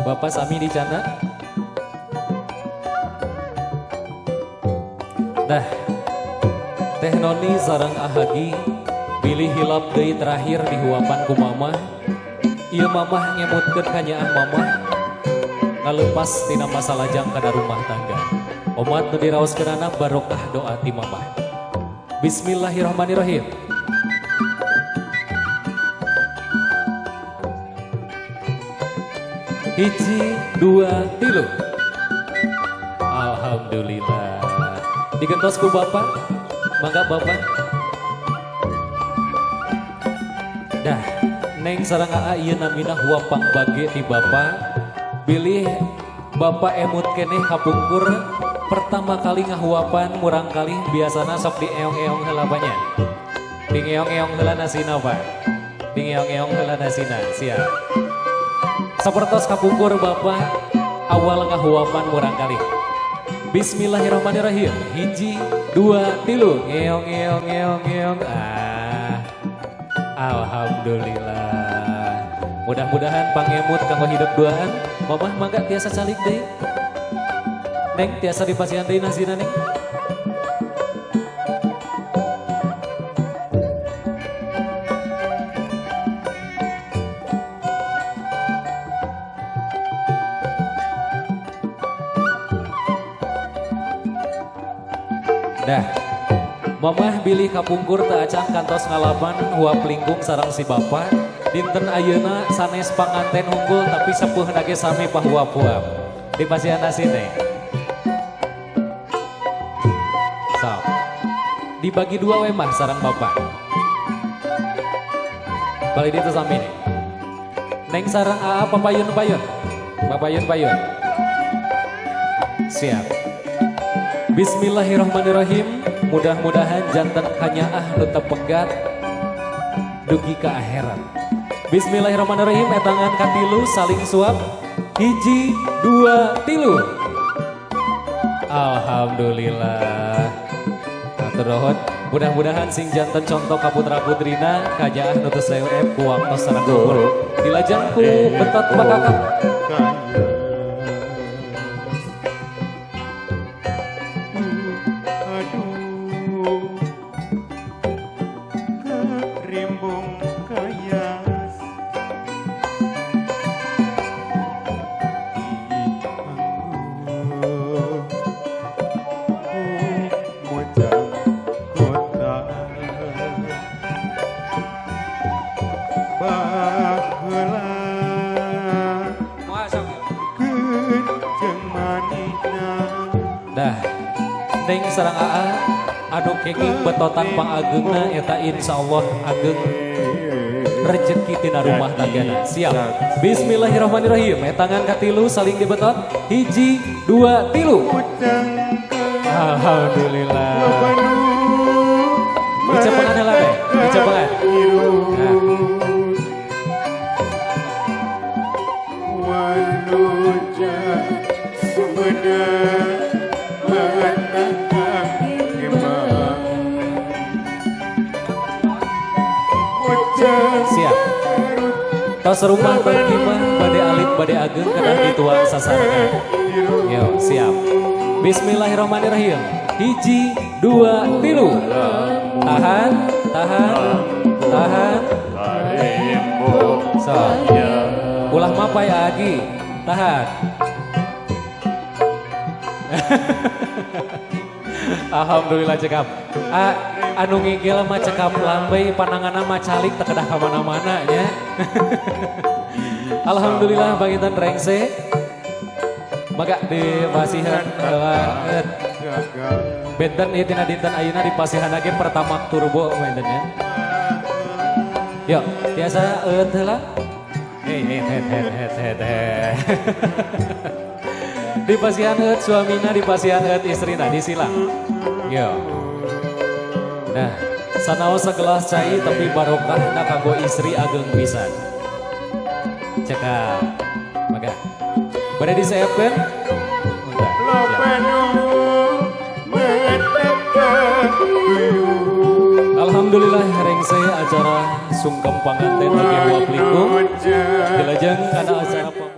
Bapak Sami di Cana. Dah, Teh Noni sareng Ahagi pilih hilap deui terakhir di huapan ku mamah. Ieu mamah ngemutkeun kanyaah mamah ngalepas tina masa lajang kana rumah tangga. Omat nu diraoskeunana barokah doa ti mamah. Bismillahirrahmanirrahim. Hiji, dua, tilu. Alhamdulillah. Digentos ku bapak, mangga bapak. Dah, neng sareng aa ieu namina huapang bage ti bapak. Bilih bapak emut keneh kapungkur pertama kali ngahuapan murang kali biasana sok dieong-eong heula nya. Dingeong-eong heula nasina Pak. Dingeong-eong heula nasina, siap. Sapertos kapungkur bapak awal ngahuapan murang kali. Bismillahirrahmanirrahim. Hiji, dua, tilu. Ngeong, ngeong, ngeong, ngeong. Alhamdulillah. Mudah-mudahan pangemut kanggo hidup duaan. Mamah mangga tiasa calik deui. Neng tiasa dipasihan deui nasina neng. Dah, mamah bilih kapungkur teu acan kantos ngalapan huap lingkung sareng si bapak. Dinten ayeuna sanes panganten unggul tapi sepuhna ge sami pahuap-huap. Dipasihan nasine. Sok. Dibagi dua we mah sareng bapak. Balik ditu sami nih. Neng sareng aa papayun-payun. Papayun-payun. Siap. Bismillahirrahmanirrahim. Mudah-mudahan janten kanyaah nu teu pegat dugi ka akhirat. Bismillahirrahmanirrahim. Etangan katilu saling suap. Hiji, dua, tilu. Alhamdulillah. Atur nuhun. Mudah-mudahan sing janten contoh ka putra-putrina kanyaah nu teu seuep ku waktos sareng umur. Dilajang ku betot pakakak. Dah, neng sareng aa anu kenging betotan pangageungna eta insyaallah ageng rezeki tina rumah tanggana. Siap. Bismillahirrahmanirrahim. Etangan katilu saling dibetot. Hiji, dua, tilu. Alhamdulillah. Dicepengan heula teh. Dicepengan. Nah. Siap. Tos rumah bagi mah bade alit bade ageng kedah dituang sasarangan. Yo, siap. Bismillahirrahmanirrahim. Hiji, dua, tilu. Tahan, tahan, tahan. So. Ulah mapai agi. Tahan. Alhamdulillah cekap. Anu ngigil mah cekap lambai pananganna mah calik teu kedah ka mana-mana nya. Alhamdulillah panginten rengse. Maga dipasihan banget. Benten ieu tina dinten ayeuna dipasihan lagi pertama turbo benten nya. Yuk, tiasa eut heula. Dipasihan eut suamina, dipasihan eut istrina, disilang. Yo. Nah, sanaos segelas cai tapi barokahna kanggo istri ageng pisan. Cekap. Maka. Bade diseepkeun? Untah. Alhamdulillah rengse acara sungkem panganten bagi huap lingkung. Dilajeng kana